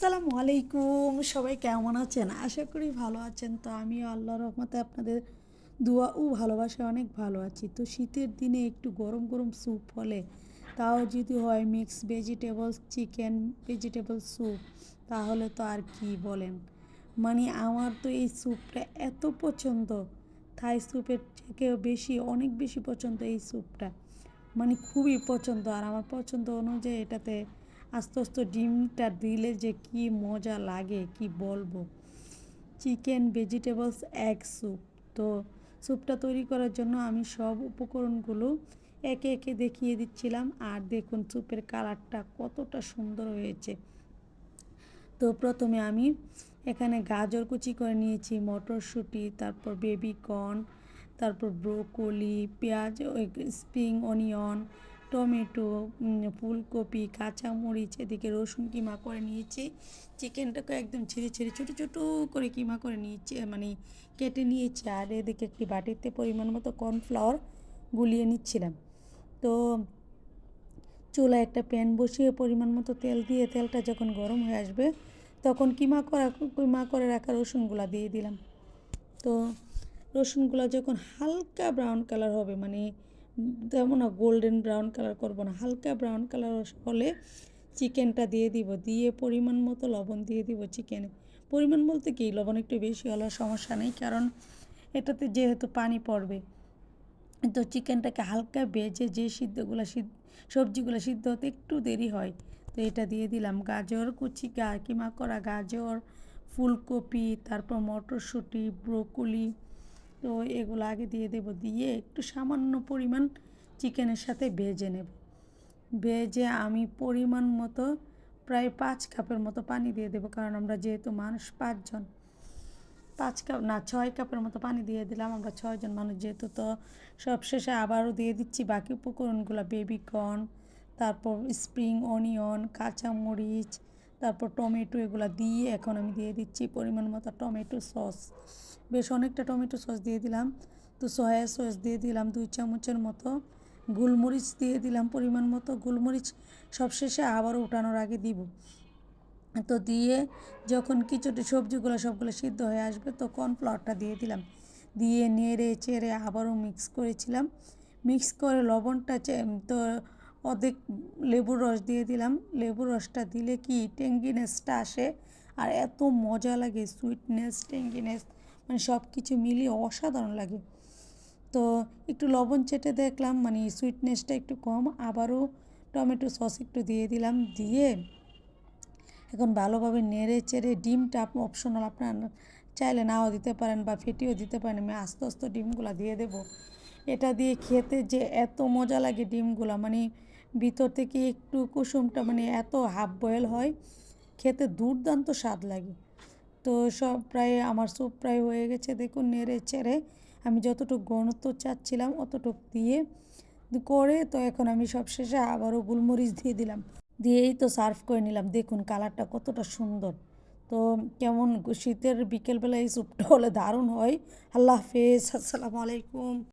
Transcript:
আসসালামু আলাইকুম, সবাই কেমন আছেন? আশা করি ভালো আছেন। তো আমিও আল্লাহর রহমতে আপনাদের দোয়া ও ভালোবাসায় অনেক ভালো আছি। তো শীতের দিনে একটু গরম গরম স্যুপ হলে, তাও যদি হয় mix vegetables chicken vegetable soup, তাহলে তো আর কি বলেন। মানে আমার তো এই স্যুপটা এত পছন্দ, থাই স্যুপের থেকেও বেশি, অনেক বেশি পছন্দ এই স্যুপটা। মানে খুবই পছন্দ। আর আমার পছন্দ অনুযায়ী এটাতে আস্তে আস্তে ডিমটা দিলে যে কি মজা লাগে কি বলবো। Chicken vegetables egg soup. তো স্যুপটা তৈরি করার জন্য আমি সব উপকরণগুলো একে একে দেখিয়ে দিচ্ছিলাম। আর দেখুন স্যুপের কালারটা কতটা সুন্দর হয়েছে। তো প্রথমে আমি এখানে গাজর কুচি করে নিয়েছি, মটরশুঁটি, তারপর বেবি কর্ন, তারপর ব্রোকলি, পেঁয়াজ, স্প্রিং অনিয়ন, টমেটো, ফুলকপি, কাঁচামরিচ, এদিকে রসুন কিমা করে নিয়েছি। চিকেনটাকে একদম ছিঁড়ে ছিঁড়ে ছোটো ছোটো করে কিমা করে নিয়েছি, মানে কেটে নিয়েছি। আর এদিকে একটি বাটিতে পরিমাণ মতো কর্নফ্লাওয়ার গুলিয়ে নিচ্ছিলাম। তো চুলায় একটা প্যান বসিয়ে পরিমাণ মতো তেল দিয়ে, তেলটা যখন গরম হয়ে আসবে তখন কিমা করে রাখা রসুনগুলা দিয়ে দিলাম। তো রসুনগুলো যখন হালকা ব্রাউন কালার হবে, মানে তেমন না গোল্ডেন ব্রাউন কালার করব না, হালকা ব্রাউন কালার হলে চিকেনটা দিয়ে দিব। দিয়ে পরিমাণ মতো লবণ দিয়ে দিব চিকেনে। পরিমাণ বলতে কি, লবণ একটু বেশি হলে সমস্যা নেই, কারণ এটাতে যেহেতু পানি পড়বে। তো চিকেনটাকে হালকা ভেজে যে সবজিগুলো সিদ্ধ হতে একটু দেরি হয়, তো এটা দিয়ে দিলাম। গাজর কুচি, কিমা করা গাজর, ফুলকপি, তারপর মটরশুঁটি, ব্রোকলি, তো এগুলো আগে দিয়ে দেব। দিয়ে একটু সামান্য পরিমাণ চিকেনের সাথে ভেজে নেব। ভেজে আমি পরিমাণ মতো প্রায় 5 কাপের মতো পানি দিয়ে দেবো, কারণ আমরা যেহেতু মানুষ 5 জন, 5 কাপ না 6 কাপের মতো পানি দিয়ে দিলাম, আমরা 6 জন মানুষ যেহেতু। তো সবশেষে আবারও দিয়ে দিচ্ছি বাকি উপকরণগুলো, বেবি কর্ন, তারপর স্প্রিং অনিয়ন, কাঁচামরিচ, তারপর টমেটো, এগুলো দিয়ে এখন আমি দিয়ে দিচ্ছি পরিমাণ মতো টমেটো সস। বেশ অনেকটা টমেটো সস দিয়ে দিলাম। তো সয়া সস দিয়ে দিলাম 2 চামচের মতো। গোলমরিচ দিয়ে দিলাম পরিমাণ মতো। গোলমরিচ সবশেষে আবারও উঠানোর আগে দিব। তো দিয়ে যখন কিছুটা সবজিগুলো সবগুলো সিদ্ধ হয়ে আসবে, তো কর্নফ্লাওয়ারটা দিয়ে দিলাম। দিয়ে নেড়ে চেড়ে আবারও মিক্স করেছিলাম। মিক্স করে লবণটা তো অর্ধেক লেবুর রস দিয়ে দিলাম। লেবুর রসটা দিলে কি ট্যাঙ্গিনেসটা আসে, আর এত মজা লাগে, সুইটনেস ট্যাঙ্গিনেস মানে সব কিছু মিলিয়ে অসাধারণ লাগে। তো একটু লবণ চেটে দেখলাম, মানে সুইটনেসটা একটু কম, আবারও টমেটো সস একটু দিয়ে দিলাম। দিয়ে এখন ভালোভাবে নেড়ে চেড়ে, ডিমটা অপশনাল, আপনার চাইলে নাও দিতে পারেন বা ফেটিও দিতে পারেন। আমি আস্তে আস্তে ডিমগুলো দিয়ে দেব। এটা দিয়ে খেতে যে এত মজা লাগে ডিমগুলো, মানে ভিতর থেকে একটু কুসুমটা, মানে এত হাফ বয়েল হয়, খেতে দুর্দান্ত স্বাদ লাগে। তো সব প্রায় আমার স্যুপ প্রায় হয়ে গেছে, দেখুন নেড়ে চেড়ে আমি যতটুকু ঘনত্ব চাচ্ছিলাম অতটুকু দিয়ে করে, তো এখন আমি সবশেষে আবারও গোলমরিচ দিয়ে দিলাম। দিয়েই তো সার্ভ করে নিলাম। দেখুন কালারটা কতটা সুন্দর। তো কেমন শীতের বিকেলবেলা এই স্যুপটা হলে দারুণ হয়। আল্লাহ হাফেজ, আসসালামু আলাইকুম।